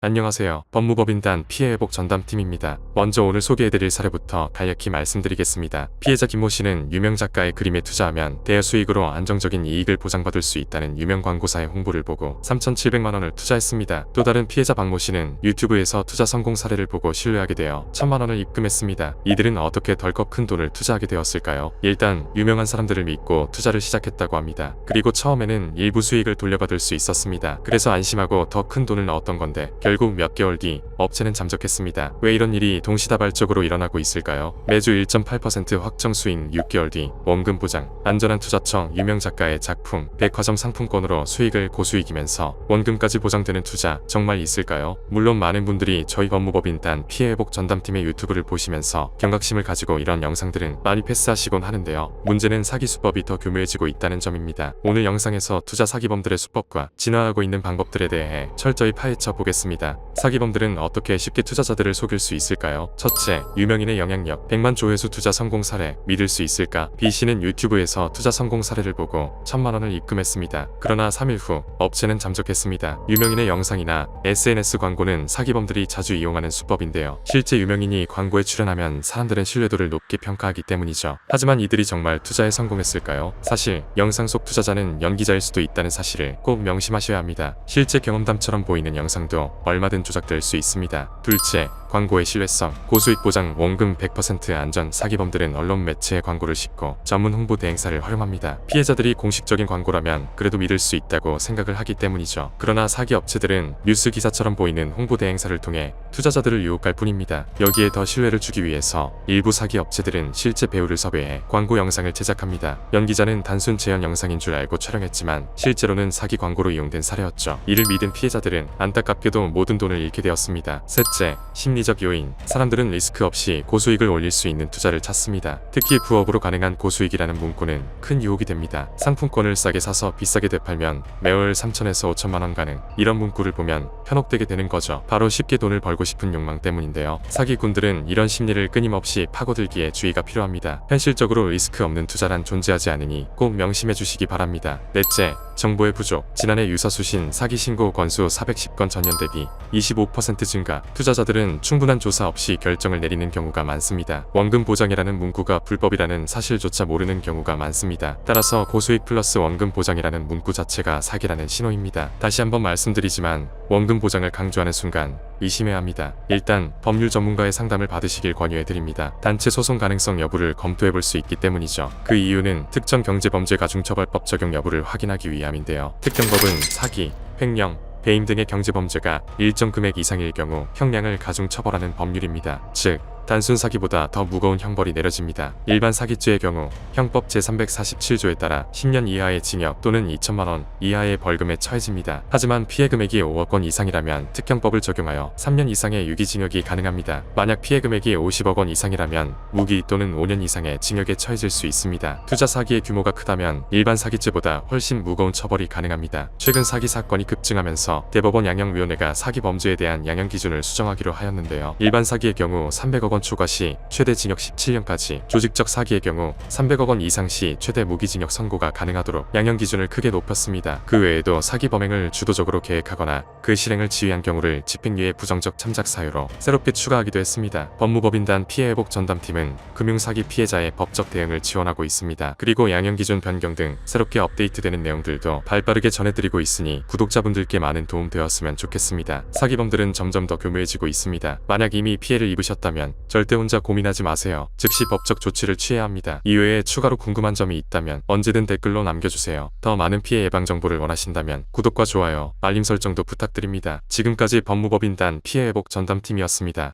안녕하세요. 법무법인단 피해회복 전담팀입니다. 먼저 오늘 소개해드릴 사례부터 간략히 말씀드리겠습니다. 피해자 김모 씨는 유명 작가의 그림에 투자하면 대여 수익으로 안정적인 이익을 보장받을 수 있다는 유명 광고사의 홍보를 보고 3,700만 원을 투자했습니다. 또 다른 피해자 박모 씨는 유튜브에서 투자 성공 사례를 보고 신뢰하게 되어 1,000만 원을 입금했습니다. 이들은 어떻게 덜컥 큰 돈을 투자하게 되었을까요? 일단 유명한 사람들을 믿고 투자를 시작했다고 합니다. 그리고 처음에는 일부 수익을 돌려받을 수 있었습니다. 그래서 안심하고 더 큰 돈을 넣었던 건데 결국 몇 개월 뒤 업체는 잠적했습니다. 왜 이런 일이 동시다발적으로 일어나고 있을까요? 매주 1.8% 확정 수익 6개월 뒤 원금 보장, 안전한 투자청 유명 작가의 작품, 백화점 상품권으로 수익을 고수익이면서 원금까지 보장되는 투자 정말 있을까요? 물론 많은 분들이 저희 법무법인단 피해회복 전담팀의 유튜브를 보시면서 경각심을 가지고 이런 영상들은 많이 패스하시곤 하는데요. 문제는 사기 수법이 더 교묘해지고 있다는 점입니다. 오늘 영상에서 투자 사기범들의 수법과 진화하고 있는 방법들에 대해 철저히 파헤쳐 보겠습니다. 사기범들은 어떻게 쉽게 투자자들을 속일 수 있을까요? 첫째, 유명인의 영향력. 100만 조회수 투자 성공 사례 믿을 수 있을까? B씨는 유튜브에서 투자 성공 사례를 보고 1,000만 원을 입금했습니다. 그러나 3일 후 업체는 잠적했습니다. 유명인의 영상이나 SNS 광고는 사기범들이 자주 이용하는 수법인데요. 실제 유명인이 광고에 출연하면 사람들은 신뢰도를 높게 평가하기 때문이죠. 하지만 이들이 정말 투자에 성공했을까요? 사실 영상 속 투자자는 연기자일 수도 있다는 사실을 꼭 명심하셔야 합니다. 실제 경험담처럼 보이는 영상도 얼마든 조작될 수 있습니다. 둘째, 광고의 신뢰성. 고수익 보장, 원금 100% 안전. 사기범들은 언론 매체의 광고를 싣고 전문 홍보 대행사를 활용합니다. 피해자들이 공식적인 광고라면 그래도 믿을 수 있다고 생각을 하기 때문이죠. 그러나 사기 업체들은 뉴스 기사처럼 보이는 홍보 대행사를 통해 투자자들을 유혹할 뿐입니다. 여기에 더 신뢰를 주기 위해서 일부 사기 업체들은 실제 배우를 섭외해 광고 영상을 제작합니다. 연기자는 단순 재현 영상인 줄 알고 촬영했지만 실제로는 사기 광고로 이용된 사례였죠. 이를 믿은 피해자들은 안타깝게도 모든 돈을 잃게 되었습니다. 셋째, 심리적 요인. 사람들은 리스크 없이 고수익을 올릴 수 있는 투자를 찾습니다. 특히 부업으로 가능한 고수익이라는 문구는 큰 유혹이 됩니다. 상품권을 싸게 사서 비싸게 되팔면 매월 3,000에서 5,000만 원 가능. 이런 문구를 보면 현혹되게 되는 거죠. 바로 쉽게 돈을 벌고 싶은 욕망 때문인데요. 사기꾼들은 이런 심리를 끊임없이 파고들기에 주의가 필요합니다. 현실적으로 리스크 없는 투자란 존재하지 않으니 꼭 명심해 주시기 바랍니다. 넷째, 정보의 부족. 지난해 유사수신 사기 신고 건수 410건 전년 대비 25% 증가. 투자자들은 충분한 조사 없이 결정을 내리는 경우가 많습니다. 원금 보장이라는 문구가 불법이라는 사실조차 모르는 경우가 많습니다. 따라서 고수익 플러스 원금 보장이라는 문구 자체가 사기라는 신호입니다. 다시 한번 말씀드리지만 원금 보장을 강조하는 순간 의심해야 합니다. 일단 법률 전문가의 상담을 받으시길 권유해드립니다. 단체 소송 가능성 여부를 검토해볼 수 있기 때문이죠. 그 이유는 특정 경제범죄가중처벌법 적용 여부를 확인하기 위함인데요. 특경법은 사기, 횡령, 배임 등의 경제범죄가 일정 금액 이상일 경우 형량을 가중처벌하는 법률입니다. 즉 단순 사기보다 더 무거운 형벌이 내려집니다. 일반 사기죄의 경우 형법 제347조에 따라 10년 이하의 징역 또는 2천만 원 이하의 벌금에 처해집니다. 하지만 피해 금액이 5억 원 이상이라면 특경법을 적용하여 3년 이상의 유기징역이 가능합니다. 만약 피해 금액이 50억 원 이상이라면 무기 또는 5년 이상의 징역에 처해질 수 있습니다. 투자 사기의 규모가 크다면 일반 사기죄보다 훨씬 무거운 처벌이 가능합니다. 최근 사기 사건이 급증하면서 대법원 양형위원회가 사기 범죄에 대한 양형 기준을 수정하기로 하였는데요. 일반 사기의 경우 300억 원 초과 시 최대 징역 17년까지, 조직적 사기의 경우 300억 원 이상 시 최대 무기징역 선고가 가능하도록 양형 기준을 크게 높였습니다. 그 외에도 사기 범행을 주도적으로 계획하거나 그 실행을 지휘한 경우를 집행유예 부정적 참작 사유로 새롭게 추가하기도 했습니다. 법무법인단 피해회복 전담팀은 금융사기 피해자의 법적 대응을 지원하고 있습니다. 그리고 양형 기준 변경 등 새롭게 업데이트되는 내용들도 발빠르게 전해드리고 있으니 구독자분들께 많은 도움 되었으면 좋겠습니다. 사기범들은 점점 더 교묘해지고 있습니다. 만약 이미 피해를 입으셨다면 절대 혼자 고민하지 마세요. 즉시 법적 조치를 취해야 합니다. 이외에 추가로 궁금한 점이 있다면 언제든 댓글로 남겨주세요. 더 많은 피해 예방 정보를 원하신다면 구독과 좋아요, 알림 설정도 부탁드립니다. 지금까지 법무법인단 피해회복 전담팀이었습니다.